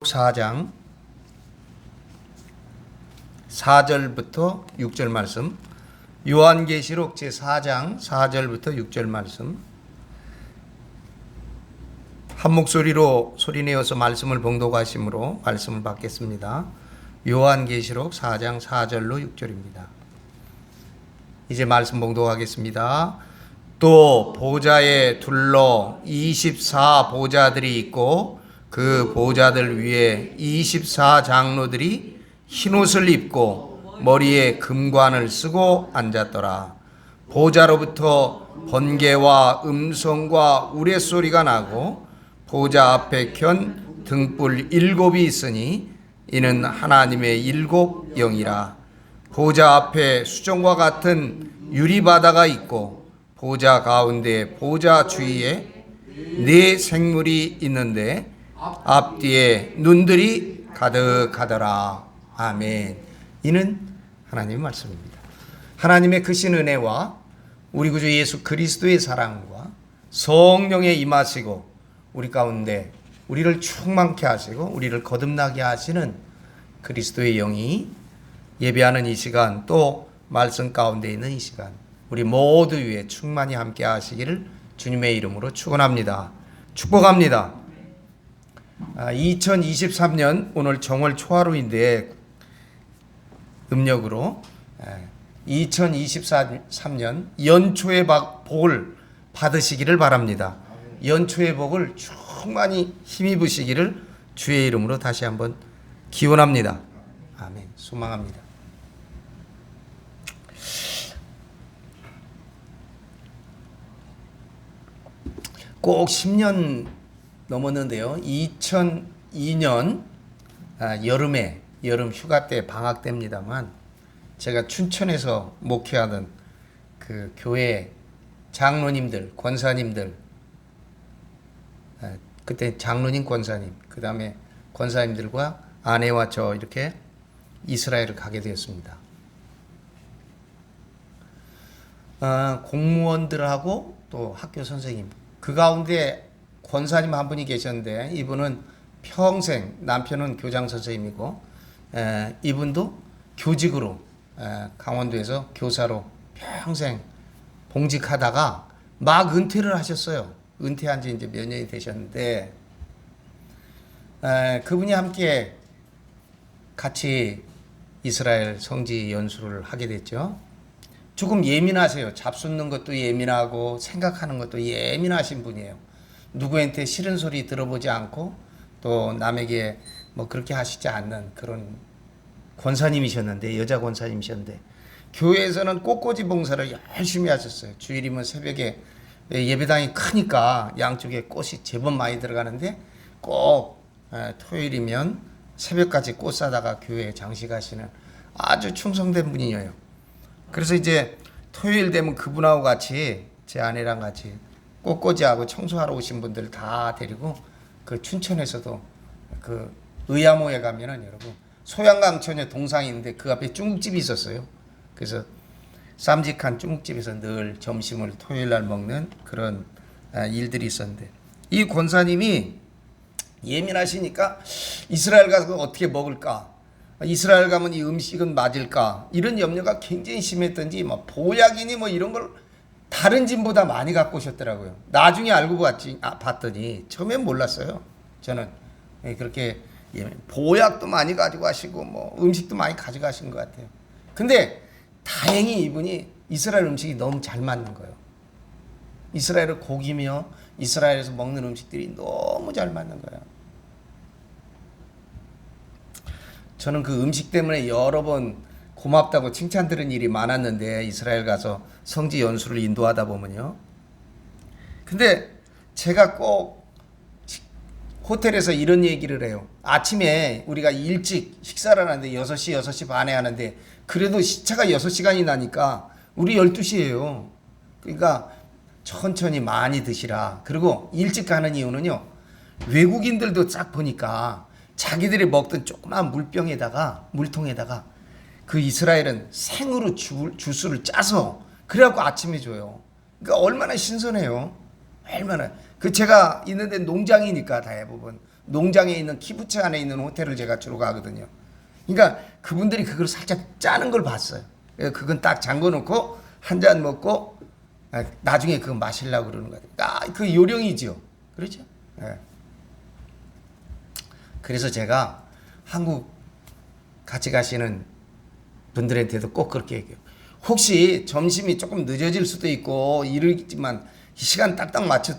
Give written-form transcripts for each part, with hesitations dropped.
4장 4절부터 6절 말씀, 요한계시록 제4장 4절부터 6절 말씀, 한 목소리로 소리내어서 말씀을 봉독하심으로 말씀을 받겠습니다. 요한계시록 4장 4절로 6절입니다. 이제 말씀 봉독하겠습니다. 또 보좌에 둘러 24보좌들이 있고 그 보좌들 위에 24장로들이 흰옷을 입고 머리에 금관을 쓰고 앉았더라. 보좌로부터 번개와 음성과 우레소리가 나고 보좌 앞에 켠 등불 7이 있으니 이는 하나님의 7 영이라. 보좌 앞에 수정과 같은 유리바다가 있고 보좌 가운데 보좌 주위에 4 생물이 있는데 앞뒤에 눈들이 가득하더라. 아멘. 이는 하나님의 말씀입니다. 하나님의 크신 은혜와 우리 구주 예수 그리스도의 사랑과 성령의 임하시고 우리 가운데 우리를 충만케 하시고 우리를 거듭나게 하시는 그리스도의 영이 예배하는 이 시간, 또 말씀 가운데 있는 이 시간, 우리 모두 위에 충만히 함께 하시기를 주님의 이름으로 축원합니다. 축복합니다. 2023년 오늘 정월 초하루인데 음력으로 2023년 연초의 복을 받으시기를 바랍니다. 연초의 복을 충만히 힘입으시기를 주의 이름으로 다시 한번 기원합니다. 아멘. 소망합니다. 꼭 10년 넘었는데요. 2002년 여름 휴가 때 방학 때입니다만 제가 춘천에서 목회하던 그 교회 장로님들, 권사님들, 그때 장로님, 권사님, 그 다음에 권사님들과 아내와 저 이렇게 이스라엘을 가게 되었습니다. 공무원들하고 또 학교 선생님, 그 가운데 권사님 한 분이 계셨는데 이분은 평생, 남편은 교장 선생님이고 이분도 교직으로 강원도에서 교사로 평생 봉직하다가 막 은퇴를 하셨어요. 은퇴한 지 이제 몇 년이 되셨는데 그분이 함께 같이 이스라엘 성지 연수를 하게 됐죠. 조금 예민하세요. 잡숫는 것도 예민하고 생각하는 것도 예민하신 분이에요. 누구한테 싫은 소리 들어보지 않고 또 남에게 뭐 그렇게 하시지 않는 그런 권사님이셨는데, 여자 권사님이셨는데 교회에서는 꽃꽂이 봉사를 열심히 하셨어요. 주일이면 새벽에 예배당이 크니까 양쪽에 꽃이 제법 많이 들어가는데 꼭 토요일이면 새벽까지 꽃 사다가 교회에 장식하시는 아주 충성된 분이에요. 그래서 이제 토요일 되면 그분하고 같이, 제 아내랑 같이 꽃꽂이하고 청소하러 오신 분들 다 데리고 그 춘천에서도 그 의암호에 가면은 여러분 소양강천에 동상이 있는데 그 앞에 중국집이 있었어요. 그래서 쌈직한 중국집에서 늘 점심을 토요일 날 먹는 그런 일들이 있었는데 이 권사님이 예민하시니까 이스라엘 가서 어떻게 먹을까? 이스라엘 가면 이 음식은 맞을까? 이런 염려가 굉장히 심했던지 뭐 보약이니 뭐 이런 걸 다른 집보다 많이 갖고 오셨더라고요. 나중에 알고 봤더니 처음엔 몰랐어요. 저는 그렇게 보약도 많이 가지고 가시고 뭐 음식도 많이 가져가신 것 같아요. 근데 다행히 이분이 이스라엘 음식이 너무 잘 맞는 거예요. 이스라엘의 고기며 이스라엘에서 먹는 음식들이 너무 잘 맞는 거예요. 저는 그 음식 때문에 여러 번 고맙다고 칭찬 들은 일이 많았는데 이스라엘 가서 성지 연수를 인도하다 보면요. 근데 제가 꼭 호텔에서 이런 얘기를 해요. 아침에 우리가 일찍 식사를 하는데 6시, 6시 반에 하는데 그래도 시차가 6시간이 나니까 우리 12시예요. 그러니까 천천히 많이 드시라. 그리고 일찍 가는 이유는요. 외국인들도 딱 보니까 자기들이 먹던 조그만 물통에다가 그 이스라엘은 생으로 주스를 짜서 그래갖고 아침에 줘요. 그러니까 얼마나 신선해요. 얼마나. 그 제가 있는데 농장이니까 대부분 농장에 있는 키부츠 안에 있는 호텔을 제가 주로 가거든요. 그러니까 그분들이 그걸 살짝 짜는 걸 봤어요. 그건 딱 잠궈 놓고 한 잔 먹고 나중에 그거 마시려고 그러는 거예요. 그 요령이죠. 그렇죠? 네. 그래서 제가 한국 같이 가시는 분들한테도 꼭 그렇게 얘기해요. 혹시 점심이 조금 늦어질 수도 있고 이러지만 시간 딱딱 맞춰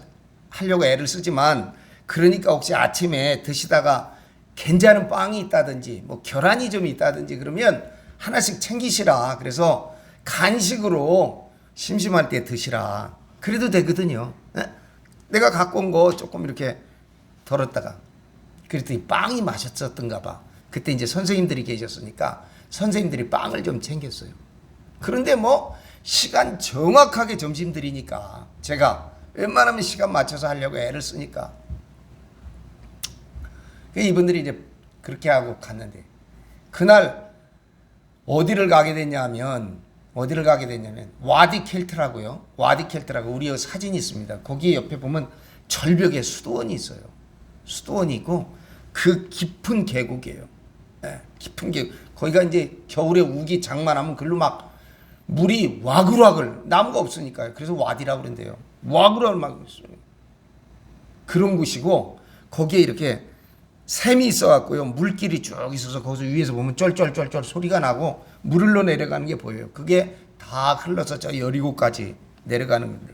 하려고 애를 쓰지만 그러니까 혹시 아침에 드시다가 괜찮은 빵이 있다든지 뭐 계란이 좀 있다든지 그러면 하나씩 챙기시라. 그래서 간식으로 심심할 때 드시라. 그래도 되거든요. 내가 갖고 온 거 조금 이렇게 덜었다가 그랬더니 빵이 맛있었던가 봐. 그때 이제 선생님들이 계셨으니까 선생님들이 빵을 좀 챙겼어요. 그런데 뭐 시간 정확하게 점심 드리니까 제가 웬만하면 시간 맞춰서 하려고 애를 쓰니까 이분들이 이제 그렇게 하고 갔는데 그날 어디를 가게 됐냐면 와디 켈트라고요. 와디 켈트라고 우리 여기 사진이 있습니다. 거기 옆에 보면 절벽에 수도원이 있어요. 수도원이 있고 그 깊은 계곡이에요. 네, 깊은 계곡. 거기가 이제 겨울에 우기 장만하면 글로 막 물이 와글와글 나무가 없으니까요. 그래서 와디라고 그런대요. 와글와글 막 있어요. 그런 곳이고 거기에 이렇게 샘이 있어갖고요. 물길이 쭉 있어서 거기서 위에서 보면 쩔쩔쩔쩔 소리가 나고 물을 흘러 내려가는 게 보여요. 그게 다 흘러서 저 여리고까지 내려가는 건데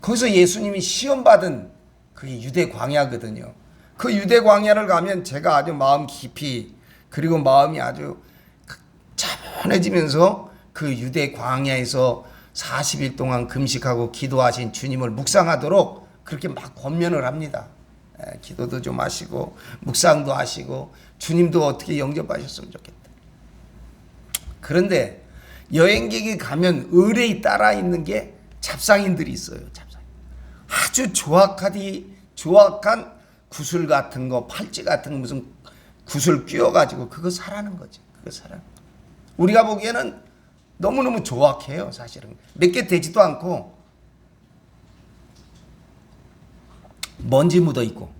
거기서 예수님이 시험받은 그게 유대 광야거든요. 그 유대 광야를 가면 제가 아주 마음 깊이 그리고 마음이 아주 차분해지면서 그 유대 광야에서 40일 동안 금식하고 기도하신 주님을 묵상하도록 그렇게 막 권면을 합니다. 기도도 좀 하시고 묵상도 하시고 주님도 어떻게 영접하셨으면 좋겠다. 그런데 여행객이 가면 의뢰에 따라 있는 게 잡상인들이 있어요. 잡상인. 아주 조악한 구슬 같은 거, 팔찌 같은 거 무슨 구슬 끼워가지고 그거 사라는 거지. 그거 사라는 거. 우리가 보기에는 너무너무 조악해요. 사실은 몇 개 되지도 않고 먼지 묻어 있고.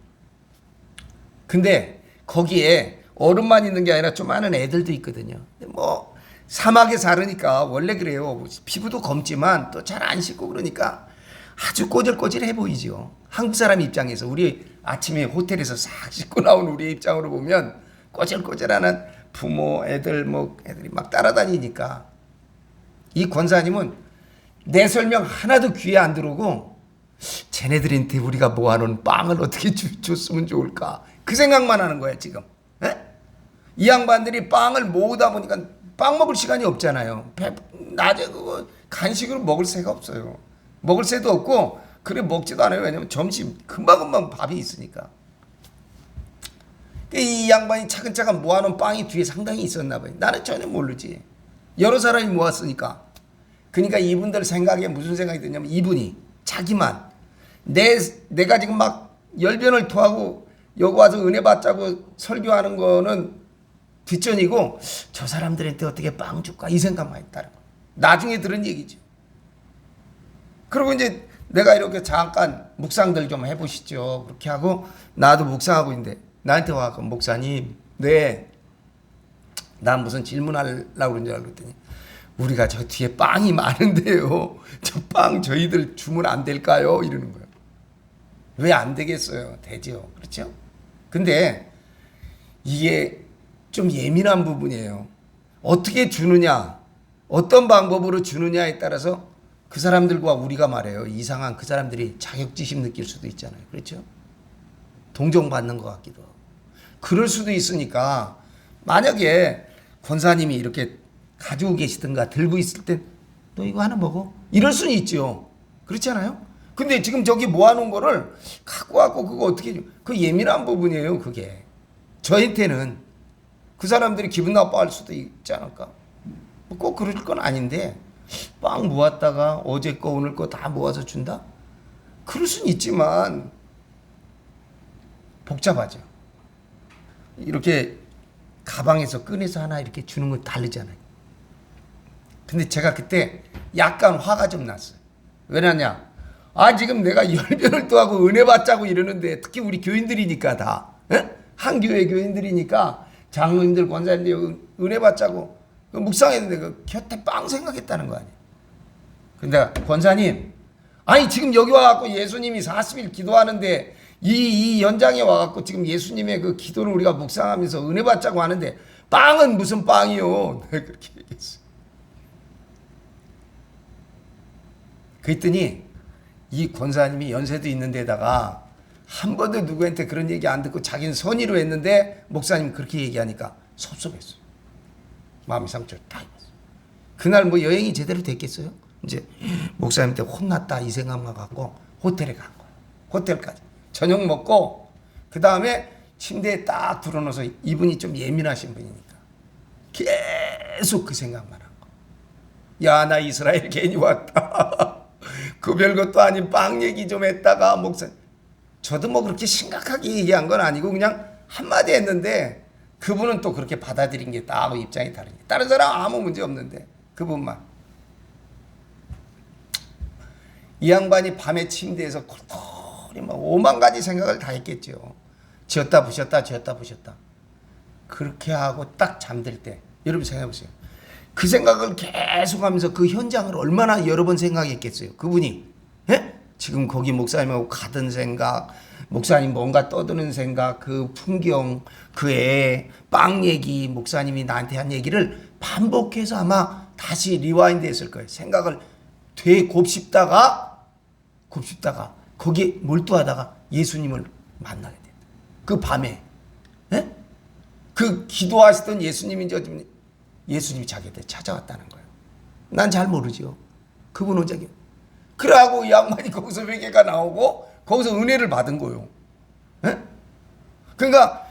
근데 거기에 얼음만 있는 게 아니라 좀 많은 애들도 있거든요. 뭐 사막에 사르니까 원래 그래요. 피부도 검지만 또 잘 안 씻고 그러니까 아주 꼬질꼬질해 보이죠. 한국 사람 입장에서 우리 아침에 호텔에서 싹 씻고 나온 우리의 입장으로 보면 꼬질꼬질하는 부모, 애들이 막 따라다니니까 이 권사님은 내 설명 하나도 귀에 안 들어오고 쟤네들한테 우리가 모아놓은 빵을 어떻게 줬으면 좋을까 그 생각만 하는 거야 지금. 에? 이 양반들이 빵을 모으다 보니까 빵 먹을 시간이 없잖아요. 낮에 그거 간식으로 먹을 새가 없어요. 먹을 새도 없고 그래 먹지도 않아요. 왜냐면 점심 금방금방 밥이 있으니까. 이 양반이 차근차근 모아놓은 빵이 뒤에 상당히 있었나 봐요. 나는 전혀 모르지. 여러 사람이 모았으니까. 그러니까 이분들 생각에 무슨 생각이 드냐면 이분이 자기만 내가 지금 막 열변을 토하고 여기 와서 은혜 받자고 설교하는 거는 뒷전이고 저 사람들한테 어떻게 빵 줄까 이 생각만 했다는 거. 나중에 들은 얘기죠. 그리고 이제 내가 이렇게 잠깐 묵상들 좀 해보시죠. 그렇게 하고 나도 묵상하고 있는데 나한테 와서 목사님, 네, 난 무슨 질문하려고 그런 줄 알고 했더니 우리가 저 뒤에 빵이 많은데요. 저 빵 저희들 주문 안 될까요? 이러는 거예요. 왜 안 되겠어요? 되죠. 그렇죠? 근데 이게 좀 예민한 부분이에요. 어떻게 주느냐, 어떤 방법으로 주느냐에 따라서 그 사람들과 우리가 말해요. 이상한 그 사람들이 자격지심 느낄 수도 있잖아요. 그렇죠? 동정받는 것 같기도 하고. 그럴 수도 있으니까 만약에 권사님이 이렇게 가지고 계시든가 들고 있을 땐 너 이거 하나 먹어? 이럴 수는 있죠. 그렇지 않아요? 근데 지금 저기 모아놓은 거를 갖고 왔고 그거 어떻게 줘? 그 예민한 부분이에요. 그게 저한테는 그 사람들이 기분 나빠할 수도 있지 않을까? 꼭 그럴 건 아닌데 빵 모았다가 어제 거 오늘 거 다 모아서 준다? 그럴 수는 있지만 복잡하죠. 이렇게 가방에서 꺼내서 하나 이렇게 주는 건 다르잖아요. 근데 제가 그때 약간 화가 좀 났어요. 왜냐냐? 지금 내가 열변을 토하고 은혜 받자고 이러는데, 특히 우리 교인들이니까 다, 한 교회 교인들이니까 장로님들 권사님들 은혜 받자고 묵상했는데 그 곁에 빵 생각했다는 거 아니에요. 근데 권사님, 지금 여기 와갖고 예수님이 40일 기도하는데 이 연장에 와갖고 지금 예수님의 그 기도를 우리가 묵상하면서 은혜 받자고 하는데 빵은 무슨 빵이요? 내가 그렇게 얘기했어. 그랬더니 이 권사님이 연세도 있는 데다가 한 번도 누구한테 그런 얘기 안 듣고 자기는 선의로 했는데 목사님 그렇게 얘기하니까 섭섭했어. 마음이 상처를 다 입었어. 그날 뭐 여행이 제대로 됐겠어요? 이제 목사님한테 혼났다 이 생각만 갖고 호텔에 간 거야. 호텔까지. 저녁 먹고 그 다음에 침대에 딱 들어놓아서 이분이 좀 예민하신 분이니까 계속 그 생각만 한 거야. 야, 나 이스라엘 괜히 왔다. 그 별것도 아닌 빵 얘기 좀 했다가 목사님. 저도 뭐 그렇게 심각하게 얘기한 건 아니고 그냥 한마디 했는데 그분은 또 그렇게 받아들인 게 나하고 입장이 다르니까. 다른 사람 아무 문제 없는데 그분만. 이 양반이 밤에 침대에서 콜콜이 막 5만 가지 생각을 다 했겠죠. 지었다 부셨다 지었다 부셨다. 그렇게 하고 딱 잠들 때 여러분 생각해보세요. 그 생각을 계속하면서 그 현장을 얼마나 여러 번 생각했겠어요. 그분이 지금 거기 목사님하고 가던 생각, 목사님 뭔가 떠드는 생각, 그 풍경, 그 애, 빵 얘기, 목사님이 나한테 한 얘기를 반복해서 아마 다시 리와인드 했을 거예요. 생각을 곱씹다가 거기에 몰두하다가 예수님을 만나게 됐다. 그 밤에 그 기도하시던 예수님이 예수님이 자기한테 찾아왔다는 거예요. 난 잘 모르죠. 그분 혼자기. 그러고 이 양반이 거기서 회개가 나오고 거기서 은혜를 받은 거예요. 그러니까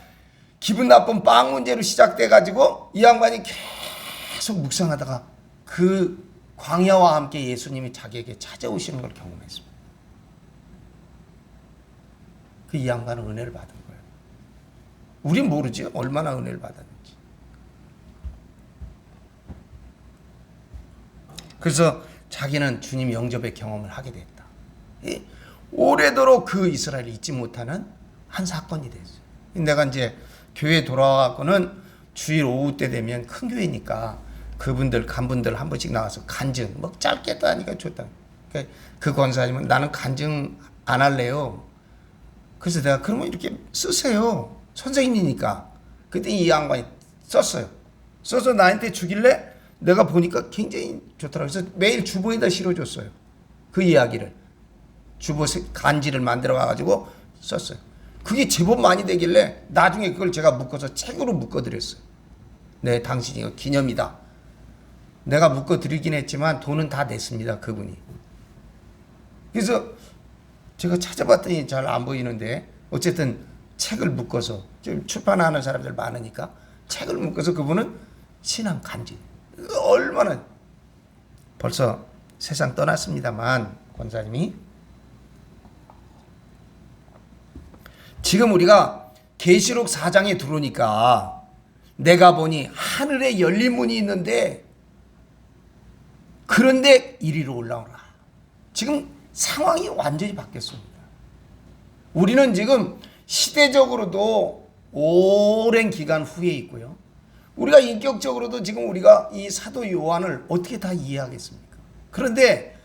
기분 나쁜 빵 문제로 시작돼가지고 이 양반이 계속 묵상하다가 그 광야와 함께 예수님이 자기에게 찾아오시는 걸 경험했습니다. 그 이 양반은 은혜를 받은 거예요. 우린 모르죠. 얼마나 은혜를 받았는지. 그래서 자기는 주님 영접의 경험을 하게 됐다. 오래도록 그 이스라엘을 잊지 못하는 한 사건이 됐어요. 내가 이제 교회 돌아와서는 주일 오후 때 되면 큰 교회니까 그분들 간분들 한 번씩 나와서 간증 뭐 짧게도 하니까 좋다. 그 권사님은 나는 간증 안 할래요. 그래서 내가 그러면 이렇게 쓰세요. 선생님이니까. 그때 이 양반이 썼어요. 써서 나한테 주길래 내가 보니까 굉장히 좋더라고요. 그래서 매일 주보에다 실어줬어요. 그 이야기를. 주보 간지를 만들어 가지고 썼어요. 그게 제법 많이 되길래 나중에 그걸 제가 묶어서 책으로 묶어드렸어요. 네, 당신이 기념이다. 내가 묶어드리긴 했지만 돈은 다 냈습니다. 그분이. 그래서 제가 찾아봤더니 잘 안 보이는데 어쨌든 책을 묶어서 지금 출판하는 사람들 많으니까 책을 묶어서 그분은 신앙 간지. 얼마나 벌써 세상 떠났습니다만 권사님이 지금 우리가 계시록 4장에 들어오니까 내가 보니 하늘에 열린 문이 있는데 그런데 이리로 올라오라. 지금 상황이 완전히 바뀌었습니다. 우리는 지금 시대적으로도 오랜 기간 후에 있고요. 우리가 인격적으로도 지금 우리가 이 사도 요한을 어떻게 다 이해하겠습니까? 그런데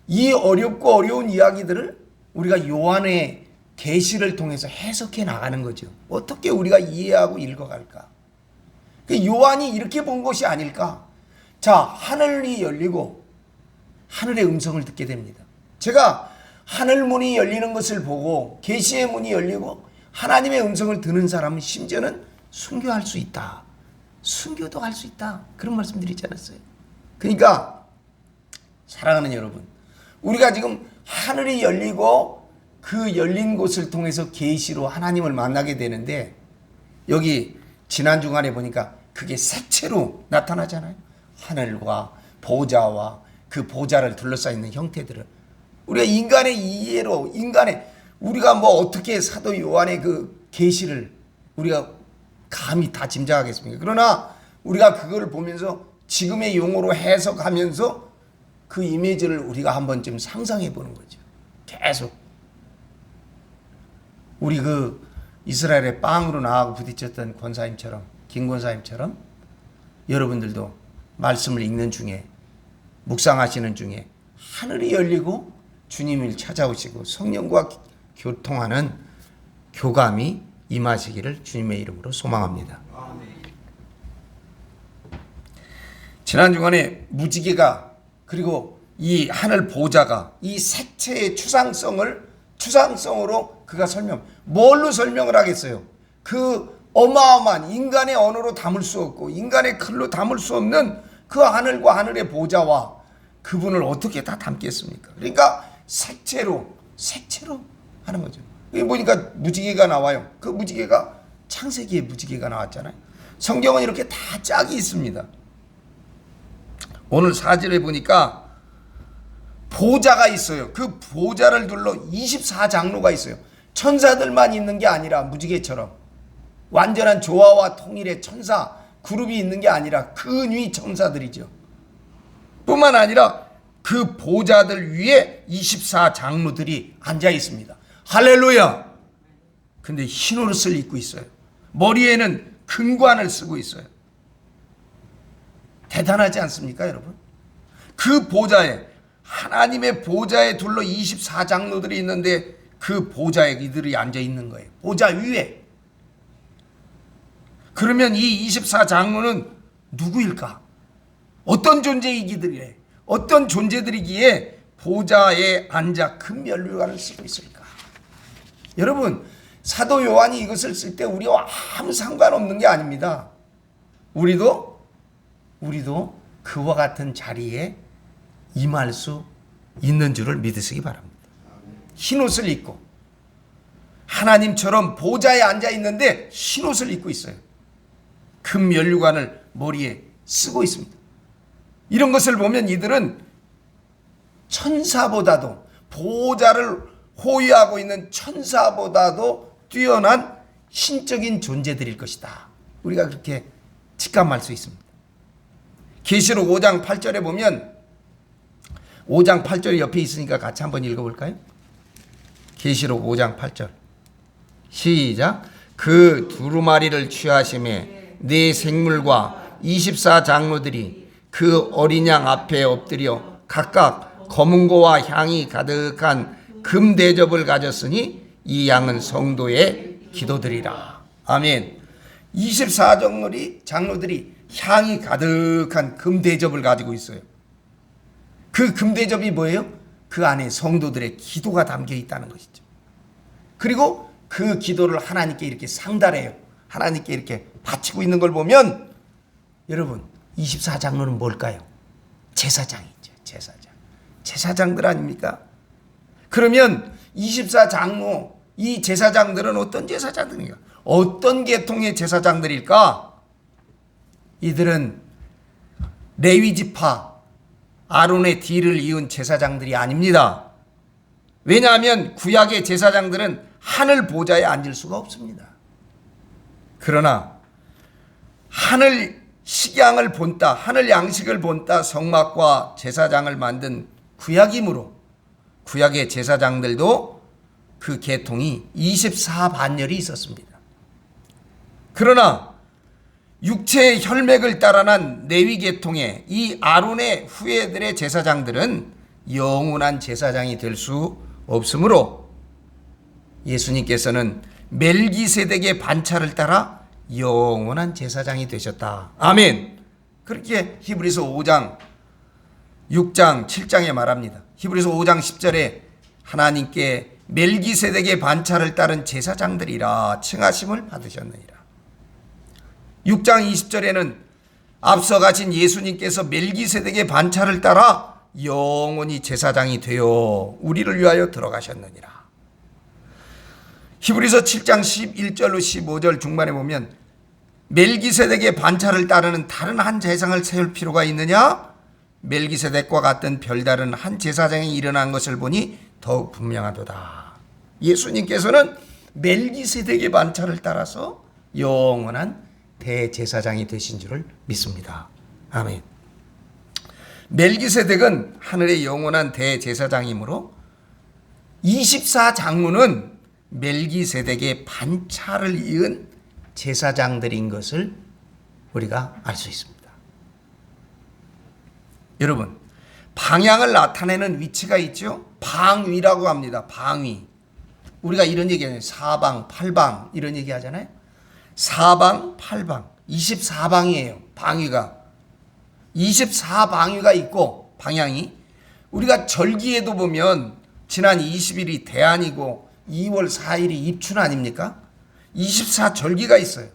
이 어렵고 어려운 이야기들을 우리가 요한의 계시를 통해서 해석해 나가는 거죠. 어떻게 우리가 이해하고 읽어갈까? 요한이 이렇게 본 것이 아닐까? 자, 하늘이 열리고 하늘의 음성을 듣게 됩니다. 제가 하늘 문이 열리는 것을 보고 계시의 문이 열리고 하나님의 음성을 듣는 사람은 심지어는 순교할 수 있다. 순교도 할 수 있다. 그런 말씀 드리지 않았어요? 그러니까 사랑하는 여러분, 우리가 지금 하늘이 열리고 그 열린 곳을 통해서 계시로 하나님을 만나게 되는데 여기 지난 주간에 보니까 그게 색채로 나타나잖아요. 하늘과 보좌와 그 보좌를 둘러싸여 있는 형태들을 우리가 인간의 이해로 우리가 뭐 어떻게 사도 요한의 그 계시를 우리가 감히 다 짐작하겠습니까? 그러나 우리가 그걸 보면서 지금의 용어로 해석하면서 그 이미지를 우리가 한 번쯤 상상해 보는 거죠. 계속. 우리 그 이스라엘의 빵으로 나하고 부딪혔던 권사님처럼, 김 권사님처럼 여러분들도 말씀을 읽는 중에, 묵상하시는 중에 하늘이 열리고 주님을 찾아오시고 성령과 교통하는 교감이 임하시기를 주님의 이름으로 소망합니다. 지난 주간에 무지개가, 그리고 이 하늘 보좌가 이 색채의 추상성으로 그가 뭘로 설명을 하겠어요? 그 어마어마한 인간의 언어로 담을 수 없고 인간의 글로 담을 수 없는 그 하늘과 하늘의 보좌와 그분을 어떻게 다 담겠습니까? 그러니까 색채로 하는 거죠. 여기 보니까 무지개가 나와요. 그 무지개가 창세기에 무지개가 나왔잖아요. 성경은 이렇게 다 짝이 있습니다. 오늘 4절에 보니까 보좌가 있어요. 그 보좌를 둘러 24장로가 있어요. 천사들만 있는 게 아니라 무지개처럼 완전한 조화와 통일의 천사 그룹이 있는 게 아니라 근위 천사들이죠. 뿐만 아니라 그 보좌들 위에 24장로들이 앉아 있습니다. 할렐루야. 근데 흰 옷을 입고 있어요. 머리에는 금관을 쓰고 있어요. 대단하지 않습니까, 여러분? 그 보좌에, 하나님의 보좌에 둘러 24장로들이 있는데 그 보좌에 이들이 앉아 있는 거예요. 보좌 위에. 그러면 이 24장로는 누구일까? 어떤 존재이기들이래? 어떤 존재들이기에 보좌에 앉아 금 면류관을 쓰고 있을까? 여러분, 사도 요한이 이것을 쓸 때 우리와 아무 상관없는 게 아닙니다. 우리도 그와 같은 자리에 임할 수 있는 줄을 믿으시기 바랍니다. 흰 옷을 입고 하나님처럼 보좌에 앉아 있는데 흰 옷을 입고 있어요. 금 면류관을 머리에 쓰고 있습니다. 이런 것을 보면 이들은 천사보다도, 보좌를 호위하고 있는 천사보다도 뛰어난 신적인 존재들일 것이다. 우리가 그렇게 직감할 수 있습니다. 계시록 5장 8절에 보면, 5장 8절이 옆에 있으니까 같이 한번 읽어볼까요? 계시록 5장 8절 시작. 그 두루마리를 취하심에 네 생물과 24장로들이 그 어린 양 앞에 엎드려 각각 검은고와 향이 가득한 금 대접을 가졌으니 이 양은 성도의 기도들이라. 아멘. 24장로들이 향이 가득한 금 대접을 가지고 있어요. 그 금 대접이 뭐예요? 그 안에 성도들의 기도가 담겨 있다는 것이죠. 그리고 그 기도를 하나님께 이렇게 상달해요. 하나님께 이렇게 바치고 있는 걸 보면, 여러분, 24장로는 뭘까요? 제사장이죠. 제사장들 아닙니까? 그러면 24장로, 이 제사장들은 어떤 제사장들인가? 어떤 계통의 제사장들일까? 이들은 레위지파 아론의 뒤를 이은 제사장들이 아닙니다. 왜냐하면 구약의 제사장들은 하늘 보좌에 앉을 수가 없습니다. 그러나 하늘 식양을 본따, 하늘 양식을 본따 성막과 제사장을 만든 구약이므로 구약의 제사장들도 그 계통이 24반열이 있었습니다. 그러나 육체의 혈맥을 따라 난 레위 계통의 이 아론의 후예들의 제사장들은 영원한 제사장이 될 수 없으므로 예수님께서는 멜기세덱의 반차를 따라 영원한 제사장이 되셨다. 아멘. 그렇게 히브리서 5장, 6장, 7장에 말합니다. 히브리서 5장 10절에 하나님께 멜기세덱의 반차를 따른 제사장들이라 칭하심을 받으셨느니라. 6장 20절에는 앞서 가신 예수님께서 멜기세덱의 반차를 따라 영원히 제사장이 되어 우리를 위하여 들어가셨느니라. 히브리서 7장 11절로 15절 중반에 보면 멜기세덱의 반차를 따르는 다른 한 제사장을 세울 필요가 있느냐? 멜기세덱과 같은 별다른 한 제사장이 일어난 것을 보니 더욱 분명하도다. 예수님께서는 멜기세덱의 반차를 따라서 영원한 대제사장이 되신 줄을 믿습니다. 아멘. 멜기세덱은 하늘의 영원한 대제사장이므로 24장로는 멜기세덱의 반차를 이은 제사장들인 것을 우리가 알 수 있습니다. 여러분, 방향을 나타내는 위치가 있죠. 방위라고 합니다. 방위. 우리가 이런 얘기 하잖아요. 사방, 팔방 이런 얘기 하잖아요. 사방, 팔방 24방이에요. 방위가 24방위가 있고 방향이, 우리가 절기에도 보면 지난 20일이 대안이고 2월 4일이 입춘 아닙니까? 24절기가 있어요.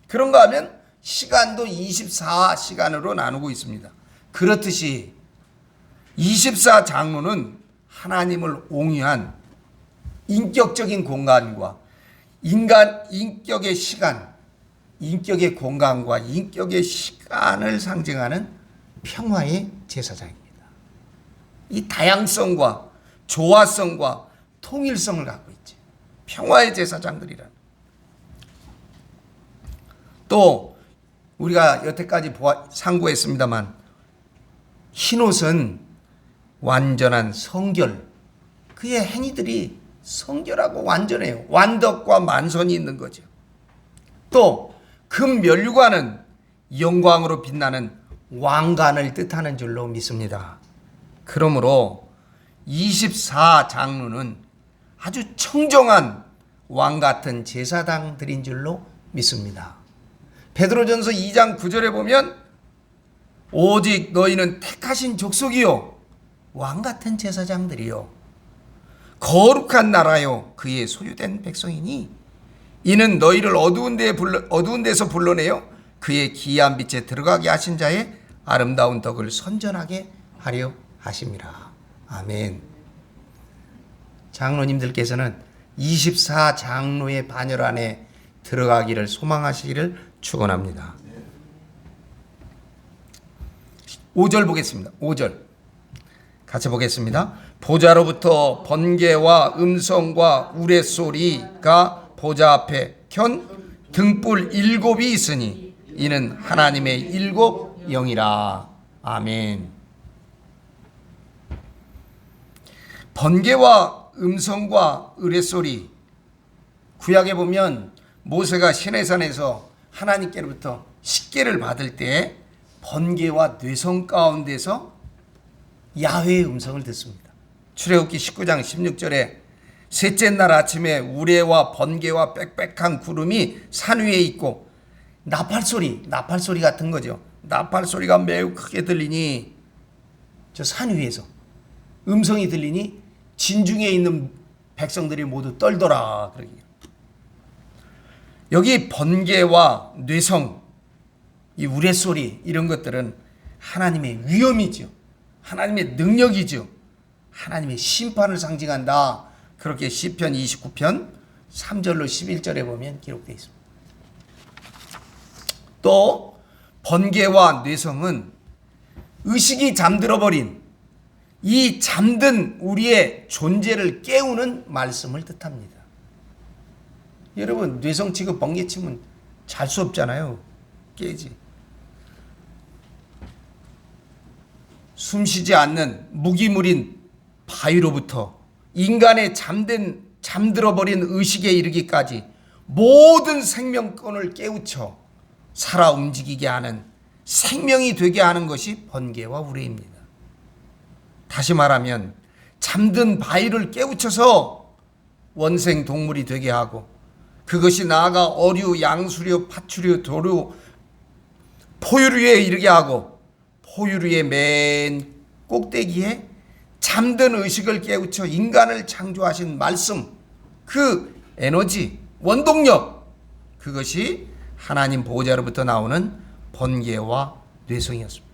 그런가 하면 시간도 24시간으로 나누고 있습니다. 그렇듯이 24장로는 하나님을 옹유한 인격적인 공간과 인격의 시간, 인격의 공간과 인격의 시간을 상징하는 평화의 제사장입니다. 이 다양성과 조화성과 통일성을 갖고 있죠. 평화의 제사장들이란. 또 우리가 여태까지 상고했습니다만 흰옷은 완전한 성결, 그의 행위들이 성결하고 완전해요. 완덕과 만선이 있는 거죠. 또 금면류관은 영광으로 빛나는 왕관을 뜻하는 줄로 믿습니다. 그러므로 24장로는 아주 청정한 왕 같은 제사장들인 줄로 믿습니다. 베드로전서 2장 9절에 보면 오직 너희는 택하신 족속이요 왕 같은 제사장들이요 거룩한 나라요 그의 소유된 백성이니 이는 너희를 어두운 데서 불러내어 그의 기이한 빛에 들어가게 하신 자의 아름다운 덕을 선전하게 하려 하심이라. 아멘. 장로님들께서는 24장로의 반열 안에 들어가기를 소망하시기를 축원합니다. 5절 보겠습니다. 5절 같이 보겠습니다. 보좌로부터 번개와 음성과 우레소리가 보좌 앞에 켠 등불 7이 있으니 이는 하나님의 7 영이라. 아멘. 번개와 음성과 우레소리, 구약에 보면 모세가 시내산에서 하나님께로부터 십계를 받을 때 번개와 뇌성 가운데서 야훼의 음성을 듣습니다. 출애굽기 19장 16절에 셋째 날 아침에 우레와 번개와 빽빽한 구름이 산 위에 있고 나팔소리 같은 거죠. 나팔소리가 매우 크게 들리니 저 산 위에서 음성이 들리니 진중에 있는 백성들이 모두 떨더라. 여기 번개와 뇌성, 이 우레소리 이런 것들은 하나님의 위엄이죠. 하나님의 능력이죠. 하나님의 심판을 상징한다. 그렇게 시편 29편 3절로 11절에 보면 기록되어 있습니다. 또 번개와 뇌성은 의식이 잠들어버린 이 잠든 우리의 존재를 깨우는 말씀을 뜻합니다. 여러분, 뇌성 치고 번개 치면 잘 수 없잖아요. 깨지. 숨쉬지 않는 무기물인 바위로부터 인간의 잠들어버린 의식에 이르기까지 모든 생명권을 깨우쳐 살아 움직이게 하는, 생명이 되게 하는 것이 번개와 우레입니다. 다시 말하면 잠든 바위를 깨우쳐서 원생 동물이 되게 하고, 그것이 나아가 어류, 양수류, 파추류, 도류, 포유류에 이르게 하고, 포유류의 맨 꼭대기에 잠든 의식을 깨우쳐 인간을 창조하신 말씀, 그 에너지, 원동력, 그것이 하나님 보호자로부터 나오는 번개와 뇌성이었습니다.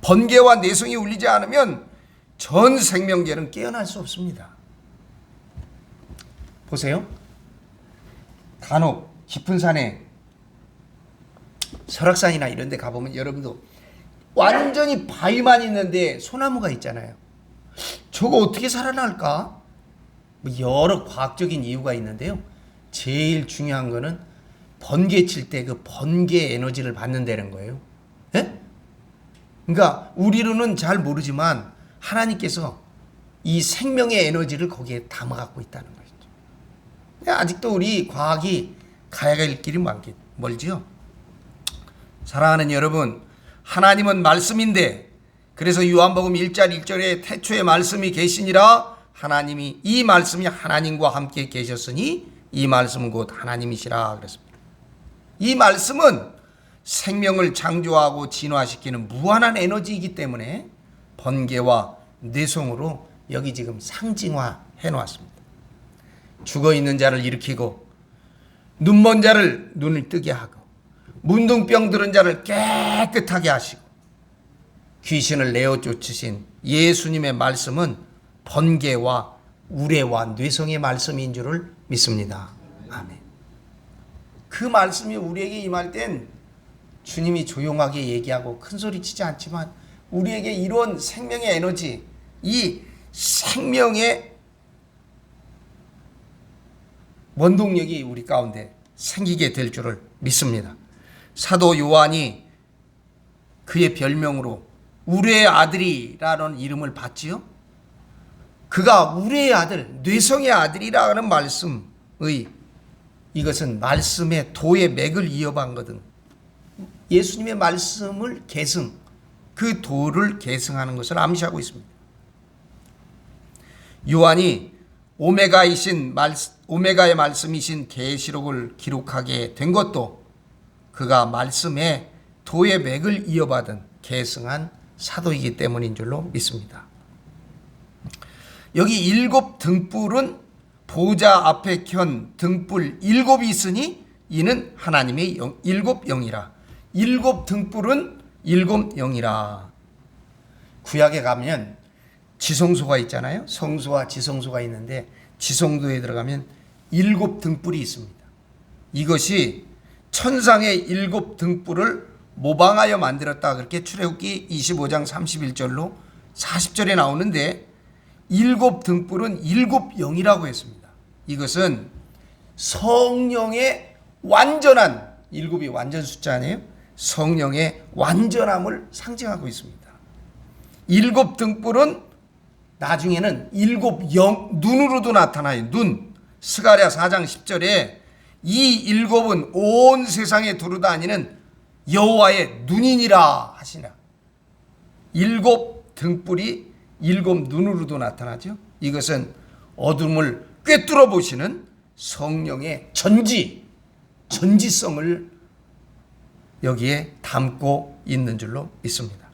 번개와 뇌성이 울리지 않으면 전 생명계는 깨어날 수 없습니다. 보세요. 간혹 깊은 산에, 설악산이나 이런 데 가보면 여러분도 완전히 바위만 있는데 소나무가 있잖아요. 저거 어떻게 살아날까? 여러 과학적인 이유가 있는데요. 제일 중요한 거는 번개 칠 때 그 번개 에너지를 받는다는 거예요. 예? 그러니까 우리로는 잘 모르지만 하나님께서 이 생명의 에너지를 거기에 담아갖고 있다는 것이죠. 근데 아직도 우리 과학이 가야 할 길이 멀지요. 사랑하는 여러분, 하나님은 말씀인데, 그래서 요한복음 1장 1절에 태초에 말씀이 계시니라, 하나님이 이 말씀이 하나님과 함께 계셨으니 이 말씀은 곧 하나님이시라 그랬습니다. 이 말씀은 생명을 창조하고 진화시키는 무한한 에너지이기 때문에 번개와 뇌성으로 여기 지금 상징화해 놓았습니다. 죽어있는 자를 일으키고 눈먼 자를 눈을 뜨게 하고 문둥병 들은 자를 깨끗하게 하시고 귀신을 내어 쫓으신 예수님의 말씀은 번개와 우레와 뇌성의 말씀인 줄을 믿습니다. 아멘. 그 말씀이 우리에게 임할 땐 주님이 조용하게 얘기하고 큰 소리 치지 않지만 우리에게 이런 생명의 에너지, 이 생명의 원동력이 우리 가운데 생기게 될 줄을 믿습니다. 사도 요한이 그의 별명으로 우레의 아들이라는 이름을 받지요. 그가 우레의 아들, 뇌성의 아들이라는 말씀의 이것은 말씀의 도의 맥을 이어받거든. 예수님의 말씀을 계승, 그 도를 계승하는 것을 암시하고 있습니다. 요한이 오메가의 말씀이신 계시록을 기록하게 된 것도 그가 말씀의 도의 맥을 이어받은 계승한 사도이기 때문인 줄로 믿습니다. 여기 7 등불은 보좌 앞에 켠 등불 7이 있으니 이는 하나님의 7 영이라. 7 등불은 7 영이라. 구약에 가면 지성소가 있잖아요. 성소와 지성소가 있는데 지성소에 들어가면 7 등불이 있습니다. 이것이 천상의 7 등불을 모방하여 만들었다. 그렇게 출애굽기 25장 31절로 40절에 나오는데 7 등불은 7 영이라고 했습니다. 이것은 성령의 완전한, 7이 완전 숫자 아니에요? 성령의 완전함을 상징하고 있습니다. 7 등불은 나중에는 7 영, 눈으로도 나타나요. 눈. 스가랴 4장 10절에 이 7은 온 세상에 두루다니는 여호와의 눈이니라 하시나. 7 등불이 7 눈으로도 나타나죠. 이것은 어둠을 꿰뚫어 보시는 성령의 전지성을 여기에 담고 있는 줄로 믿습니다.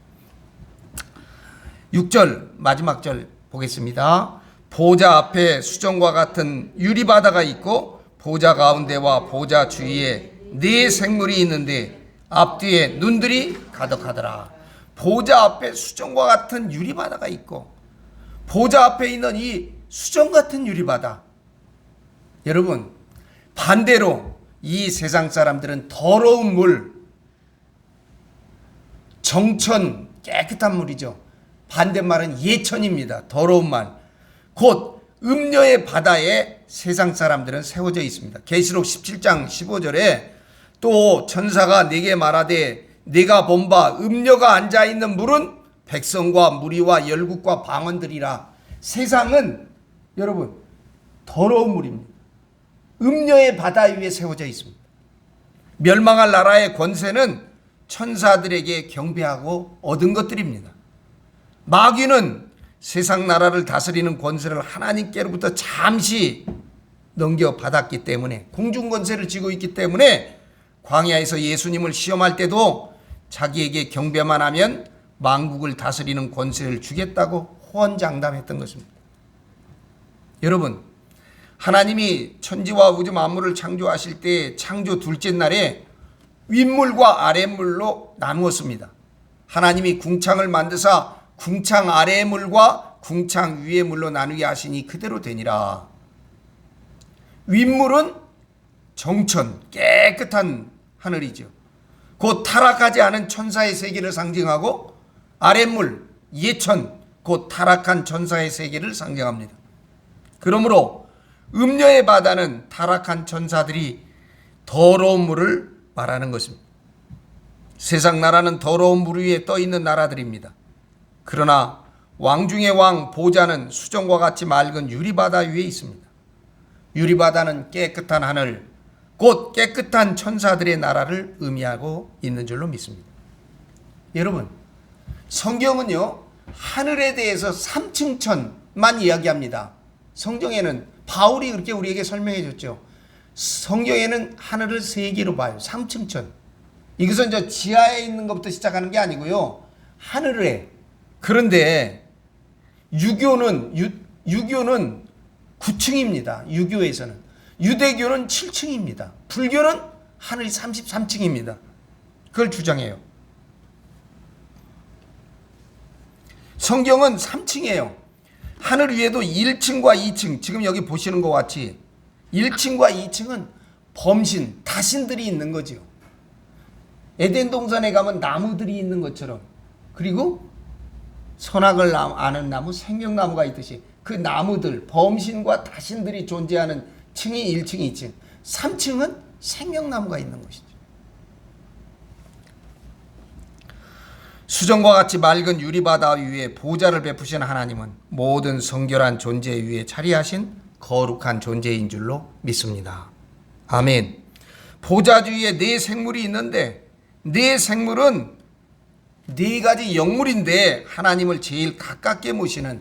6절 마지막 절 보겠습니다. 보좌 앞에 수정과 같은 유리바다가 있고 보좌 가운데와 보좌 주위에 4 생물이 있는데 앞뒤에 눈들이 가득하더라. 보좌 앞에 수정과 같은 유리바다가 있고 보좌 앞에 있는 이 수정 같은 유리바다. 여러분, 반대로 이 세상 사람들은 더러운 물, 정천, 깨끗한 물이죠. 반대말은 예천입니다. 더러운 말. 곧 음녀의 바다에 세상 사람들은 세워져 있습니다. 계시록 17장 15절에 또 천사가 내게 말하되 내가 본 바 음녀가 앉아있는 물은 백성과 무리와 열국과 방언들이라. 세상은 여러분 더러운 물입니다. 음녀의 바다 위에 세워져 있습니다. 멸망할 나라의 권세는 천사들에게 경배하고 얻은 것들입니다. 마귀는 세상 나라를 다스리는 권세를 하나님께로부터 잠시 넘겨받았기 때문에, 공중 권세를 쥐고 있기 때문에 광야에서 예수님을 시험할 때도 자기에게 경배만 하면 만국을 다스리는 권세를 주겠다고 호언장담했던 것입니다. 여러분, 하나님이 천지와 우주 만물을 창조하실 때 창조 둘째 날에 윗물과 아랫물로 나누었습니다. 하나님이 궁창을 만드사 궁창 아래의 물과 궁창 위의 물로 나누게 하시니 그대로 되니라. 윗물은 정천, 깨끗한 하늘이죠. 곧 타락하지 않은 천사의 세계를 상징하고 아랫물, 예천, 곧 타락한 천사의 세계를 상징합니다. 그러므로 음녀의 바다는 타락한 천사들이 더러운 물을 말하는 것입니다. 세상 나라는 더러운 물 위에 떠 있는 나라들입니다. 그러나 왕 중의 왕 보좌는 수정과 같이 맑은 유리바다 위에 있습니다. 유리바다는 깨끗한 하늘, 곧 깨끗한 천사들의 나라를 의미하고 있는 줄로 믿습니다. 여러분, 성경은요, 하늘에 대해서 3층천만 이야기합니다. 성경에는 바울이 그렇게 우리에게 설명해 줬죠. 성경에는 하늘을 세 개로 봐요. 3층천. 이것은 저 지하에 있는 것부터 시작하는 게 아니고요. 하늘에. 그런데 유교는 9층입니다. 유교에서는. 유대교는 7층입니다. 불교는 하늘이 33층입니다. 그걸 주장해요. 성경은 3층이에요. 하늘 위에도 1층과 2층, 지금 여기 보시는 것 같이 1층과 2층은 범신, 다신들이 있는 거죠. 에덴 동산에 가면 나무들이 있는 것처럼, 그리고 선악을 아는 나무, 생명나무가 있듯이 그 나무들, 범신과 다신들이 존재하는 층이 1층, 2층. 3층은 생명나무가 있는 것이죠. 수정과 같이 맑은 유리바다 위에 보좌를 베푸신 하나님은 모든 성결한 존재 위에 자리하신 거룩한 존재인 줄로 믿습니다. 아멘. 보좌 주위에 네 생물이 있는데, 네 생물은 네 가지 영물인데 하나님을 제일 가깝게 모시는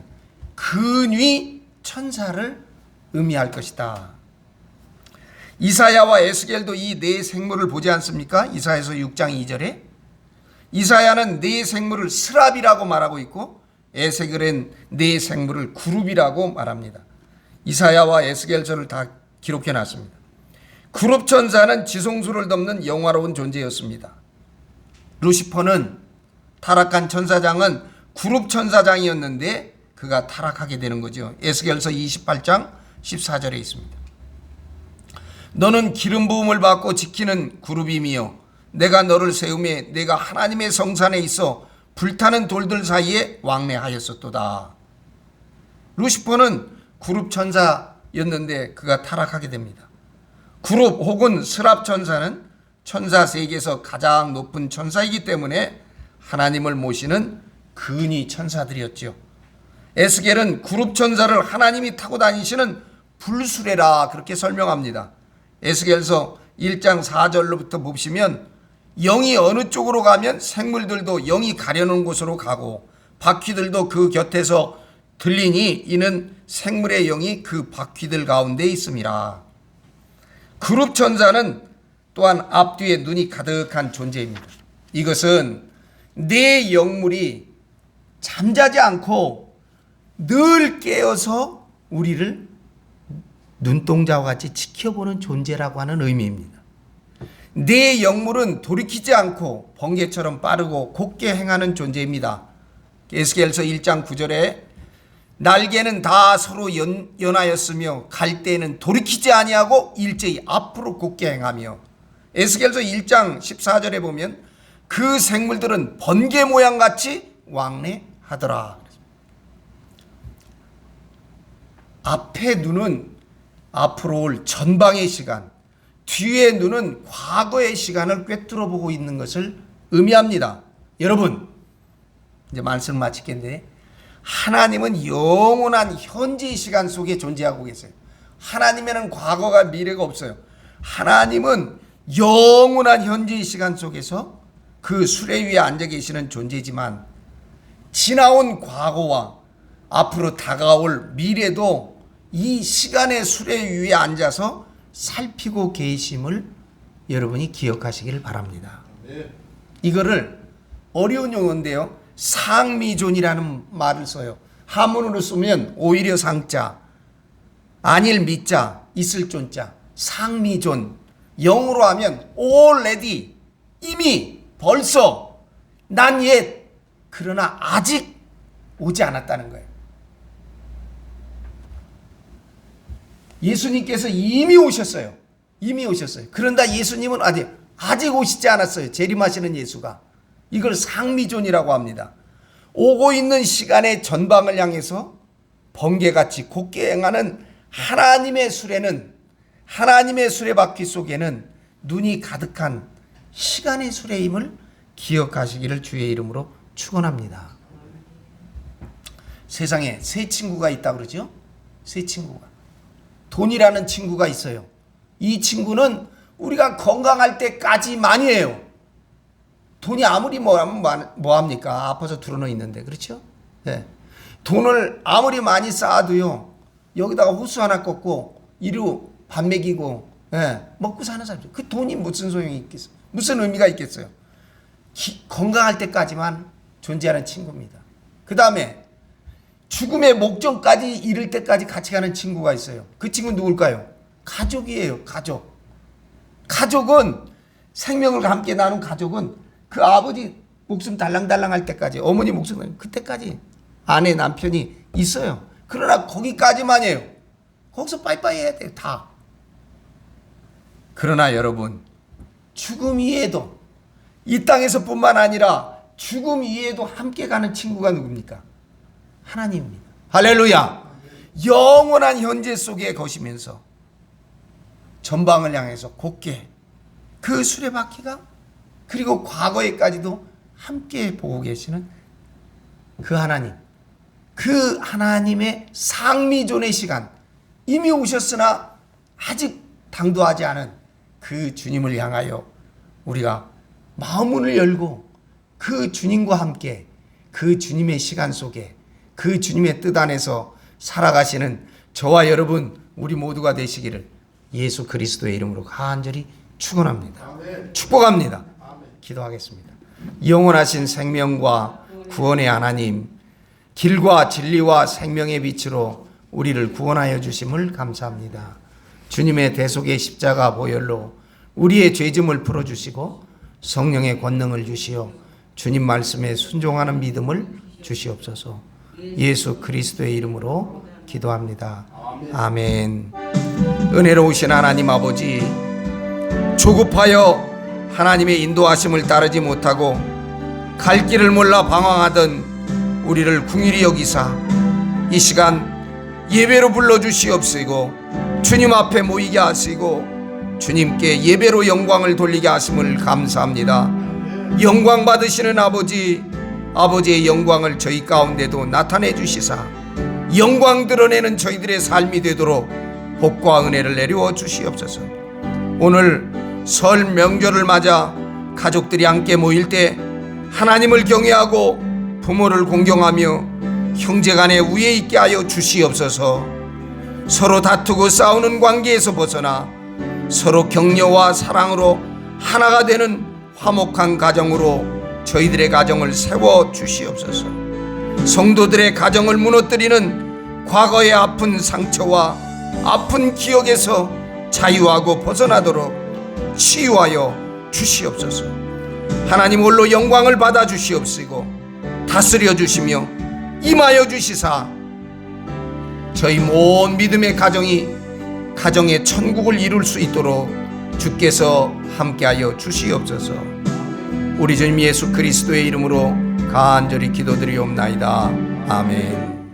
근위 천사를 의미할 것이다. 이사야와 에스겔도 이 네 생물을 보지 않습니까? 이사야서 6장 2절에 이사야는 네 생물을 스랍이라고 말하고 있고, 에스겔은 네 생물을 그룹이라고 말합니다. 이사야와 에스겔서를 다 기록해 놨습니다. 그룹 천사는 지성소를 덮는 영화로운 존재였습니다. 루시퍼는 타락한 천사장은 그룹 천사장이었는데 그가 타락하게 되는 거죠. 에스겔서 28장 14절에 있습니다. 너는 기름 부음을 받고 지키는 그룹이며 내가 너를 세우매 내가 하나님의 성산에 있어 불타는 돌들 사이에 왕래하였었도다. 루시퍼는 그룹 천사였는데 그가 타락하게 됩니다. 그룹 혹은 스랍 천사는 천사 세계에서 가장 높은 천사이기 때문에 하나님을 모시는 근위 천사들이었죠. 에스겔은 그룹 천사를 하나님이 타고 다니시는 불수레라 그렇게 설명합니다. 에스겔서 1장 4절로부터 보시면 영이 어느 쪽으로 가면 생물들도 영이 가려는 곳으로 가고 바퀴들도 그 곁에서 들리니 이는 생물의 영이 그 바퀴들 가운데 있음이라. 그룹 천사는 또한 앞뒤에 눈이 가득한 존재입니다. 이것은 네 영물이 잠자지 않고 늘 깨어서 우리를 눈동자와 같이 지켜보는 존재라고 하는 의미입니다. 네 영물은 돌이키지 않고 번개처럼 빠르고 곱게 행하는 존재입니다. 에스겔서 1장 9절에 날개는 다 서로 연하였으며 갈대는 돌이키지 아니하고 일제히 앞으로 곱게 행하며, 에스겔서 1장 14절에 보면 그 생물들은 번개 모양같이 왕래하더라. 앞에 눈은 앞으로 올 전방의 시간, 뒤에 눈은 과거의 시간을 꿰뚫어 보고 있는 것을 의미합니다. 여러분, 이제 말씀 마치겠는데, 하나님은 영원한 현재의 시간 속에 존재하고 계세요. 하나님에는 과거가 미래가 없어요. 하나님은 영원한 현재의 시간 속에서 그 수레 위에 앉아 계시는 존재지만, 지나온 과거와 앞으로 다가올 미래도 이 시간의 수레 위에 앉아서 살피고 계심을 여러분이 기억하시기를 바랍니다. 이거를 어려운 용어인데요, 상미존이라는 말을 써요. 한문으로 쓰면 오히려 상자, 아닐 미자, 있을 존자, 상미존. 영어로 하면 already, 이미, 벌써, 난 옛, 그러나 아직 오지 않았다는 거예요. 예수님께서 이미 오셨어요. 이미 오셨어요. 그런데 예수님은 아직 오시지 않았어요. 재림하시는 예수가. 이걸 상미존이라고 합니다. 오고 있는 시간의 전방을 향해서 번개같이 곱게 행하는 하나님의 수레는, 하나님의 수레바퀴 속에는 눈이 가득한 시간의 수레임을 기억하시기를 주의 이름으로 축원합니다. 세상에 세 친구가 있다 그러죠. 세 친구가. 돈이라는 친구가 있어요. 이 친구는 우리가 건강할 때까지만이에요. 돈이 아무리 뭐합니까? 아파서 들어놓여 있는데, 그렇죠? 네. 돈을 아무리 많이 쌓아도요, 여기다가 호수 하나 꽂고 이리로 밥 먹이고, 네, 먹고 사는 사람들. 그 돈이 무슨 소용이 있겠어요? 무슨 의미가 있겠어요? 건강할 때까지만 존재하는 친구입니다. 그 다음에 죽음의 목전까지 이를 때까지 같이 가는 친구가 있어요. 그 친구는 누굴까요? 가족이에요. 가족. 가족은, 생명을 함께 나눈 가족은 그 아버지 목숨 달랑달랑 할 때까지, 어머니 목숨 그때까지 아내 남편이 있어요. 그러나 거기까지만이에요. 거기서 빠이빠이 해야 돼요. 다. 그러나 여러분, 죽음 이후에도, 이 땅에서뿐만 아니라 죽음 이후에도 함께 가는 친구가 누굽니까? 하나님입니다. 할렐루야. 영원한 현재 속에 거시면서 전방을 향해서 곧게 그 수레바퀴가, 그리고 과거에까지도 함께 보고 계시는 그 하나님, 그 하나님의 상미존의 시간, 이미 오셨으나 아직 당도하지 않은 그 주님을 향하여 우리가 마음문을 열고 그 주님과 함께 그 주님의 시간 속에 그 주님의 뜻 안에서 살아가시는 저와 여러분, 우리 모두가 되시기를 예수 그리스도의 이름으로 간절히 축원합니다. 축복합니다. 기도하겠습니다. 영원하신 생명과 구원의 하나님, 길과 진리와 생명의 빛으로 우리를 구원하여 주심을 감사합니다. 주님의 대속의 십자가 보혈로 우리의 죄짐을 풀어주시고 성령의 권능을 주시어 주님 말씀에 순종하는 믿음을 주시옵소서. 예수 그리스도의 이름으로 기도합니다. 아멘. 은혜로우신 하나님 아버지, 조급하여 하나님의 인도하심을 따르지 못하고 갈 길을 몰라 방황하던 우리를 긍휼히 여기사 이 시간 예배로 불러주시옵시고 주님 앞에 모이게 하시고 주님께 예배로 영광을 돌리게 하심을 감사합니다. 영광 받으시는 아버지, 아버지의 영광을 저희 가운데도 나타내 주시사 영광 드러내는 저희들의 삶이 되도록 복과 은혜를 내려 주시옵소서. 오늘 설 명절을 맞아 가족들이 함께 모일 때 하나님을 경외하고 부모를 공경하며 형제간에 우애 있게 하여 주시옵소서. 서로 다투고 싸우는 관계에서 벗어나 서로 격려와 사랑으로 하나가 되는 화목한 가정으로 저희들의 가정을 세워 주시옵소서. 성도들의 가정을 무너뜨리는 과거의 아픈 상처와 아픈 기억에서 자유하고 벗어나도록 치유하여 주시옵소서. 하나님 홀로 영광을 받아 주시옵시고 다스려 주시며 임하여 주시사 저희 모든 믿음의 가정이 가정의 천국을 이룰 수 있도록 주께서 함께하여 주시옵소서. 우리 주님 예수 그리스도의 이름으로 간절히 기도드리옵나이다. 아멘.